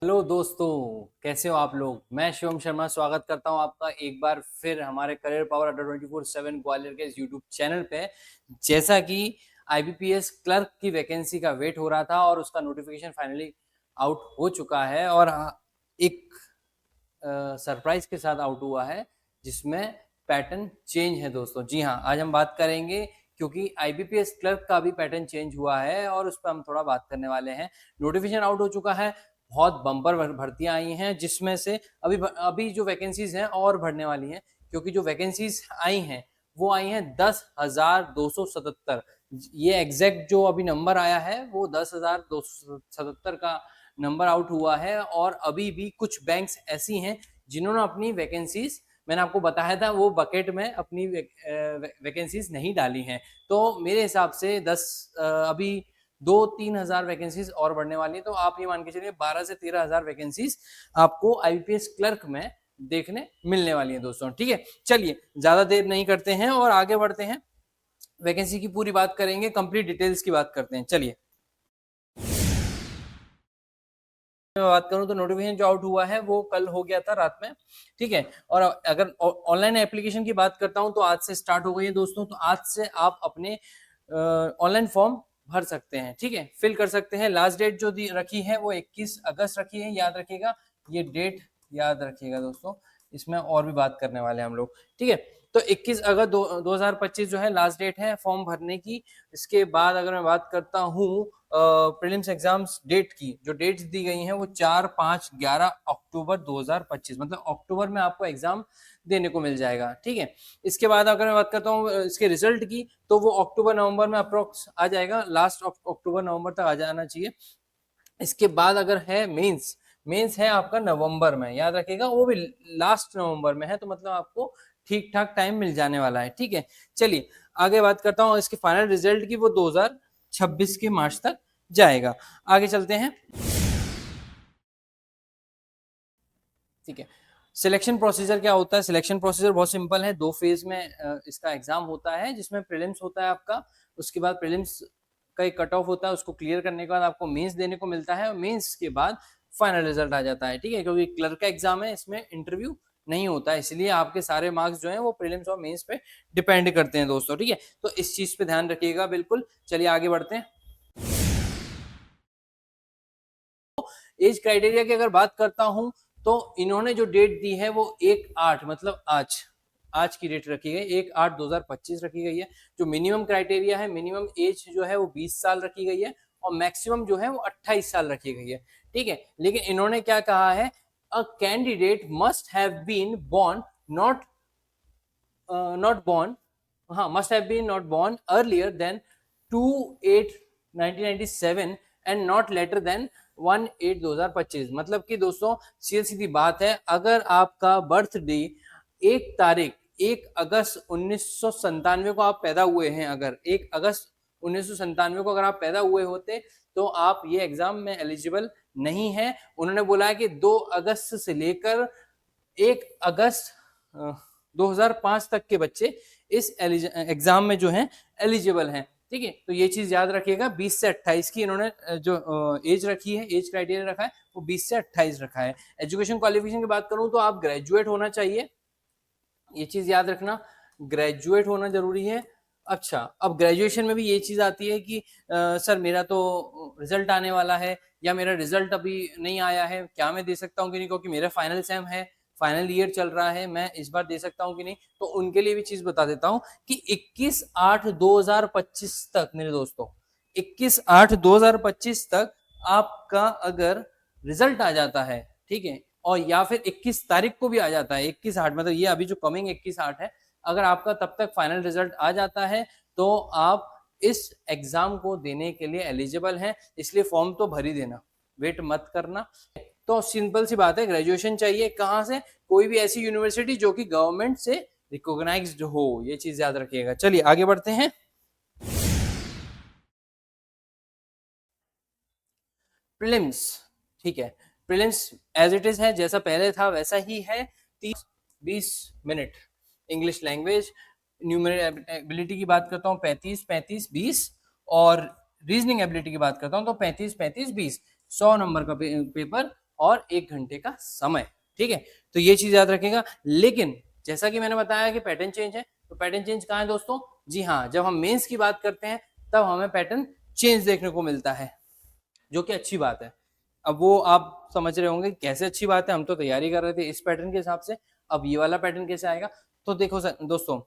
Hello दोस्तों, कैसे हो आप लोग। मैं शिवम शर्मा स्वागत करता हूं आपका एक बार फिर हमारे करियर पावर अड्डा 24/7 ग्वालियर के इस यूट्यूब चैनल पे। जैसा कि आईबीपीएस क्लर्क की वैकेंसी का वेट हो रहा था और उसका नोटिफिकेशन फाइनली आउट हो चुका है और एक सरप्राइज के साथ आउट हुआ है जिसमें पैटर्न चेंज है दोस्तों। जी हाँ, आज हम बात करेंगे क्योंकि आईबीपीएस क्लर्क का भी पैटर्न चेंज हुआ है और उस पर हम थोड़ा बात करने वाले हैं। नोटिफिकेशन आउट हो चुका है, बहुत बम्पर भर्तियां आई हैं जिसमें से अभी अभी जो वैकेंसीज हैं और बढ़ने वाली हैं, क्योंकि जो वैकेंसीज आई हैं वो आई हैं 10,277। ये एग्जैक्ट जो अभी नंबर आया है वो 10,277 का नंबर आउट हुआ है। और अभी भी कुछ बैंक्स ऐसी हैं जिन्होंने अपनी वैकेंसीज, मैंने आपको बताया था, वो बकेट में अपनी वैकेंसीज नहीं डाली हैं। तो मेरे हिसाब से 10 अभी 2-3 हज़ार वैकेंसीज और बढ़ने वाली है। तो आप ये मान के चलिए 12 से 13 हज़ार वैकेंसीज आपको आईपीएस क्लर्क में देखने मिलने वाली है दोस्तों। ठीक है, चलिए ज्यादा देर नहीं करते हैं और आगे बढ़ते हैं। वैकेंसी की पूरी बात करेंगे, कंप्लीट डिटेल्स की बात करते हैं। चलिए मैं बात करूं तो नोटिफिकेशन जो आउट हुआ है वो कल हो गया था रात में। ठीक है, और अगर ऑनलाइन एप्लीकेशन की बात करता हूं तो आज से स्टार्ट हो गई है दोस्तों। तो आज से आप अपने ऑनलाइन फॉर्म भर सकते हैं। ठीक है, फिल कर सकते हैं। लास्ट डेट जो रखी है वो 21 अगस्त रखी है, याद रखिएगा ये डेट, याद रखिएगा दोस्तों। इसमें और भी बात करने वाले हैं हम लोग। ठीक है, तो 21 अगस्त 2025 जो है लास्ट डेट है फॉर्म भरने की। इसके बाद अगर मैं बात करता हूँ प्रीलिम्स एग्जाम्स डेट की, जो डेट्स दी गई हैं वो 4, 5, 11 अक्टूबर 2025, मतलब अक्टूबर में आपको एग्जाम देने को मिल जाएगा। ठीक है, इसके बाद अगर मैं बात करता हूँ इसके रिजल्ट की, तो वो अक्टूबर नवंबर में अप्रोक्स आ जाएगा, लास्ट अक्टूबर नवंबर तक आ जाना चाहिए। इसके बाद अगर है मेंस, मेंस है आपका नवंबर में, याद रखिएगा वो भी लास्ट नवंबर में है। तो मतलब आपको ठीक ठाक टाइम मिल जाने वाला है। ठीक है, चलिए आगे बात करता हूँ इसके फाइनल रिजल्ट की। वो 2026 के मार्च तक जाएगा। आगे चलते हैं। ठीक है, सिलेक्शन प्रोसीजर क्या होता है। सिलेक्शन प्रोसीजर बहुत सिंपल है। 2 फेज में इसका एग्जाम होता है, जिसमें प्रीलिम्स होता है आपका, उसके बाद प्रीलिम्स का एक कट ऑफ होता है, उसको क्लियर करने के बाद आपको मेंस देने को मिलता है और मेंस के बाद फाइनल रिजल्ट आ जाता है। ठीक है, क्योंकि क्लर्क का एग्जाम है, इसमें इंटरव्यू नहीं होता है, इसलिए आपके सारे मार्क्स जो हैं वो प्रीलिम्स और मेंस पे डिपेंड करते हैं दोस्तों। ठीक है, तो इस चीज पे ध्यान रखिएगा बिल्कुल। चलिए आगे बढ़ते हैं। एज क्राइटेरिया की अगर बात करता हूं तो इन्होंने जो डेट दी है वो 1/8, मतलब आज, आज की डेट रखी गई 1/8/2025 रखी गई है। जो मिनिमम क्राइटेरिया है, मिनिमम एज जो है वो 20 साल रखी गई है और मैक्सिमम जो है वो 28 साल रखी गई है। ठीक है, लेकिन इन्होंने क्या कहा है, a candidate must have been born not not born, हाँ, must have been not born earlier than 2/8/1997 and not later than 1/8/2025। मतलब कि दोस्तों सीधी सीधी बात है, अगर आपका बर्थडे 1 अगस्त 1997 को आप पैदा हुए हैं, अगर 1 अगस्त 1997 को अगर आप पैदा हुए होते तो आप ये एग्जाम में एलिजिबल नहीं है। उन्होंने बोला है कि 2 अगस्त से लेकर 1 अगस्त 2005 तक के बच्चे इस एग्जाम में जो है एलिजिबल हैं। ठीक है, तो ये चीज याद रखिएगा। 20 से 28 की इन्होंने जो एज रखी है, एज क्राइटेरिया रखा है, वो 20 से 28 रखा है। एजुकेशन क्वालिफिकेशन की बात करूं तो आप ग्रेजुएट होना चाहिए, ये चीज याद रखना, ग्रेजुएट होना जरूरी है। अच्छा, अब ग्रेजुएशन में भी ये चीज आती है कि सर मेरा तो रिजल्ट आने वाला है या मेरा रिजल्ट अभी नहीं आया है, क्या मैं दे सकता हूँ कि नहीं, क्योंकि मेरा फाइनल सेम है, फाइनल ईयर चल रहा है, मैं इस बार दे सकता हूँ कि नहीं। तो उनके लिए भी चीज बता देता हूँ कि 21/8/2025 तक मेरे दोस्तों, 21/8/2025 तक आपका अगर रिजल्ट आ जाता है, ठीक है, और या फिर 21 तारीख को भी आ जाता है, 21/8 मतलब ये अभी जो कमिंग 21/8 है, अगर आपका तब तक फाइनल रिजल्ट आ जाता है तो आप इस एग्जाम को देने के लिए एलिजिबल हैं। इसलिए फॉर्म तो भर ही देना, वेट मत करना। तो सिंपल सी बात है, ग्रेजुएशन चाहिए कहां से, कोई भी ऐसी यूनिवर्सिटी जो कि गवर्नमेंट से रिकॉग्नाइज्ड हो, ये चीज याद रखिएगा। चलिए आगे बढ़ते हैं। प्रीलिम्स, ठीक है, प्रीलिम्स एज इट इज है, जैसा पहले था वैसा ही है। 30-20 minute English language. Numeric ability की बात करता हूँ 35-35-20, और रीजनिंग एबिलिटी की बात करता हूँ तो 35-35-20, 100 नंबर का पेपर और 1 घंटे का समय। ठीक है, तो ये चीज याद रखिएगा। लेकिन जैसा कि मैंने बताया कि पैटर्न चेंज है, तो पैटर्न चेंज कहाँ है दोस्तों? जी हाँ, जब हम मेंस की बात करते हैं तब हमें पैटर्न चेंज देखने को मिलता है, जो कि अच्छी बात है। अब वो आप समझ रहे होंगे कैसे अच्छी बात है, हम तो तैयारी कर रहे थे इस पैटर्न के हिसाब से, अब ये वाला पैटर्न कैसे आएगा? तो देखो दोस्तों,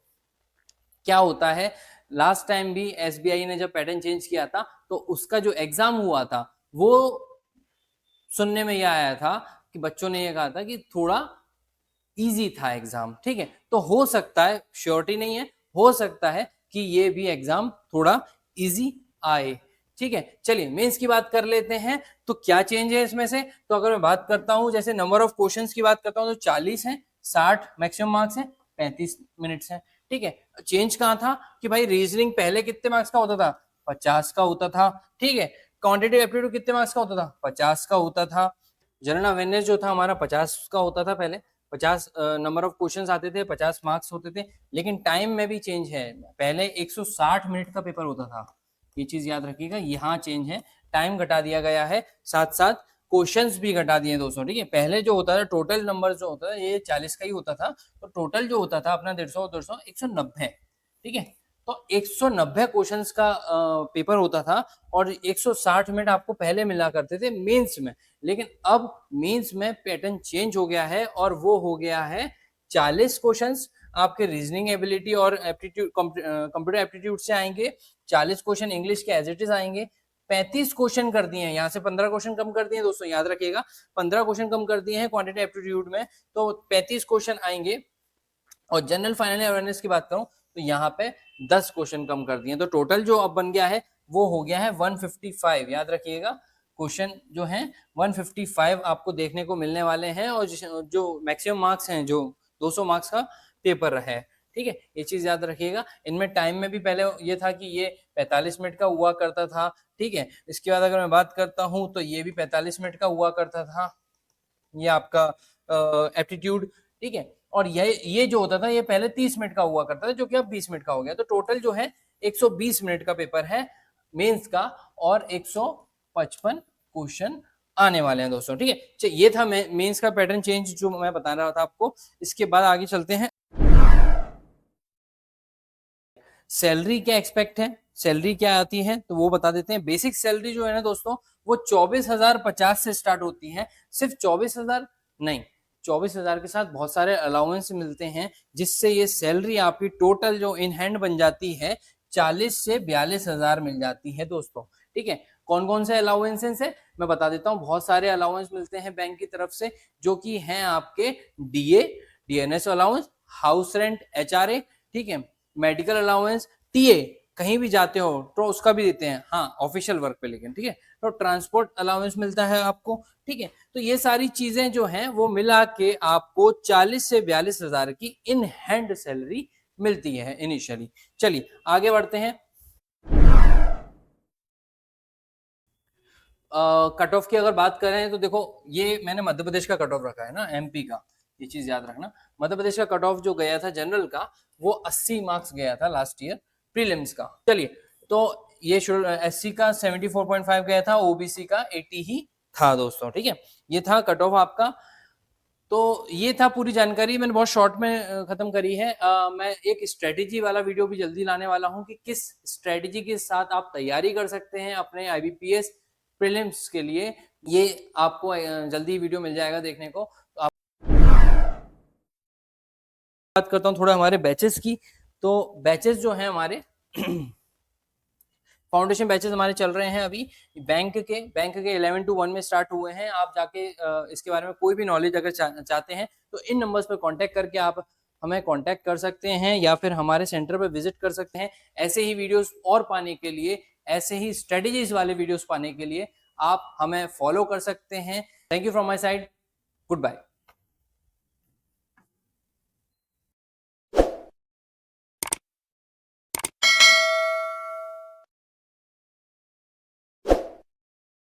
क्या होता है, लास्ट टाइम भी एसबीआई ने जब पैटर्न चेंज किया था तो उसका जो एग्जाम हुआ था वो सुनने में यह आया था कि बच्चों ने यह कहा था कि थोड़ा इजी था एग्जाम। ठीक है, तो हो सकता है, श्योरिटी नहीं है, हो सकता है कि ये भी एग्जाम थोड़ा इजी आए। ठीक है, चलिए मेंस की बात कर लेते हैं। तो क्या चेंज है इसमें से? तो अगर मैं बात करता हूं, जैसे नंबर ऑफ क्वेश्चंस की बात करता हूं तो 40 है, 60 मैक्सिमम मार्क्स है, 35 मिनट्स है। ठीक है, चेंज कहां था कि भाई रीजनिंग पहले कितने मार्क्स का होता था? 50 का होता था। ठीक है, क्वांटिटेटिव एप्टीट्यूड कितने मार्क्स का होता था? 50 का होता था। जनरल अवेयरनेस जो था हमारा 50 का होता था पहले, 50 नंबर ऑफ क्वेश्चंस आते थे, 50 मार्क्स होते थे। लेकिन टाइम में भी चेंज है, पहले 160 मिनट का पेपर होता था, ये चीज याद रखिएगा। यहाँ चेंज है, टाइम घटा दिया गया है, साथ साथ क्वेश्चंस भी घटा दिए दोस्तों। ठीक है, पहले जो होता था टोटल नंबर जो होता था ये 40 का ही होता था, तो टोटल जो होता था अपना 150 190। ठीक है, तो 190 क्वेश्चंस का पेपर होता था और 160 मिनट आपको पहले मिला करते थे मेंस में। लेकिन अब मेंस में पैटर्न चेंज हो गया है और वो हो गया है 40 क्वेश्चंस आपके रीजनिंग एबिलिटी और एप्टीट्यूड, कंप्यूटर एप्टीट्यूड से आएंगे। 40 क्वेश्चन इंग्लिश के एज इट इज आएंगे। 35 क्वेश्चन कर दिए हैं, यहाँ से 15 क्वेश्चन कम कर दिए हैं दोस्तों, याद रखिएगा 15 क्वेश्चन कम कर दिए हैं क्वांटिटी एप्टीट्यूड में, तो 35 क्वेश्चन आएंगे। और जनरल फाइनल अवेयरनेस की बात करूं तो यहाँ पे 10 क्वेश्चन कम कर दिए, तो टोटल जो अब बन गया है वो हो गया है 155। याद रखिएगा, क्वेश्चन जो है 155 आपको देखने को मिलने वाले हैं, और जो मैक्सिमम मार्क्स हैं, जो 200 मार्क्स का पेपर है। ठीक है, ये चीज याद रखिएगा। इनमें टाइम में भी पहले ये था कि ये 45 मिनट का हुआ करता था। ठीक है, इसके बाद अगर मैं बात करता हूं तो ये भी 45 मिनट का हुआ करता था, ये आपका एप्टीट्यूड। ठीक है, और ये जो होता था ये पहले 30 मिनट का हुआ करता था, जो कि अब 20 मिनट का हो गया। तो टोटल जो है 120 मिनट का पेपर है मेंस का, और 155 क्वेश्चन आने वाले हैं दोस्तों। ठीक है, ये था मेंस का पैटर्न चेंज जो मैं बता रहा था आपको। इसके बाद आगे चलते हैं, सैलरी क्या एक्सपेक्ट है, सैलरी क्या आती है, तो वो बता देते हैं। बेसिक सैलरी जो है ना दोस्तों, वो 24,050 से स्टार्ट होती है। सिर्फ 24,000 नहीं, 24,000 के साथ बहुत सारे अलाउंस मिलते हैं, जिससे ये सैलरी आपकी टोटल जो इन हैंड बन जाती है 40 से 42,000 मिल जाती है दोस्तों। ठीक है, कौन कौन से अलाउंसेस है मैं बता देता हूँ। बहुत सारे अलाउंस मिलते हैं बैंक की तरफ से, जो कि हैं आपके DA, DNS allowance, house rent, HRA, ठीक है, मेडिकल अलाउंस, टीए, कहीं भी जाते हो तो उसका भी देते हैं, हाँ ऑफिशियल वर्क पे लेकिन। ठीक है, तो ट्रांसपोर्ट अलाउंस मिलता है आपको। ठीक है, तो ये सारी चीजें जो हैं वो मिला के आपको 40 से 42,000 की इन हैंड सैलरी मिलती है इनिशियली। चलिए आगे बढ़ते हैं। कट ऑफ की अगर बात करें तो देखो, ये मैंने मध्य प्रदेश का कट ऑफ रखा है ना, एमपी का, ये चीज याद रखना। मध्य प्रदेश का कट ऑफ जो गया था जनरल का, वो 80 मार्क्स गया था लास्ट ईयर प्रीलिम्स का। चलिए, तो ये एससी का 74.5 गया था, ओबीसी का 80 ही था दोस्तों। ठीक है, ये था कट ऑफ आपका। तो ये था पूरी जानकारी, मैंने बहुत शॉर्ट में खत्म करी है। मैं एक स्ट्रेटेजी वाला वीडियो भी जल्दी लाने वाला हूँ कि किस स्ट्रेटेजी के साथ आप तैयारी कर सकते हैं अपने आईबीपीएस प्रीलिम्स के लिए। ये आपको जल्दी वीडियो मिल जाएगा देखने को। तो आप बात करता हूँ थोड़ा हमारे बैचेस की। तो बैचेस जो हैं हमारे फाउंडेशन बैचेस हमारे चल रहे हैं अभी। बैंक के 11 to 1 में स्टार्ट हुए हैं। आप जाके इसके बारे में कोई भी नॉलेज अगर चाहते हैं तो इन नंबर्स पर कांटेक्ट करके आप हमें कांटेक्ट कर सकते हैं, या फिर हमारे सेंटर पर विजिट कर सकते हैं। ऐसे ही वीडियोस और पाने के लिए, ऐसे ही स्ट्रेटेजीज वाले वीडियोस पाने के लिए आप हमें फॉलो कर सकते हैं। Thank you from my side, good bye.